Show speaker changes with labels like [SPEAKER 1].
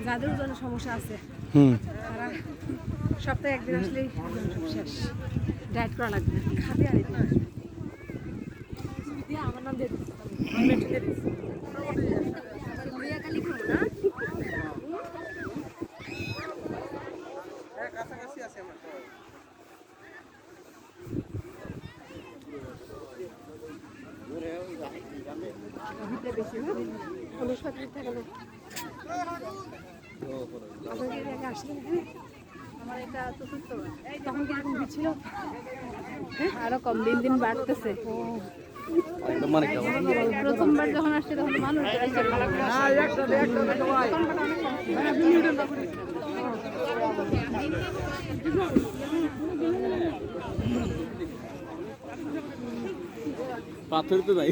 [SPEAKER 1] যাদের ওজনের সমস্যা আছে তারা সপ্তাহে একদিন আসলেই শেষ। ডায়েট করা লাগবে, খাতে আর আমার নাম দিয়ে
[SPEAKER 2] কাছাকাছি আছে আমার
[SPEAKER 1] বেশি না আসলেন আমার এটা চতুর্থ, তখন কিরকম ভিড় ছিল? আরো কম, দিন দিন বাড়তেছে। প্রথমবার যখন আসছে তখন মানুষ
[SPEAKER 3] পাথর তো ভাই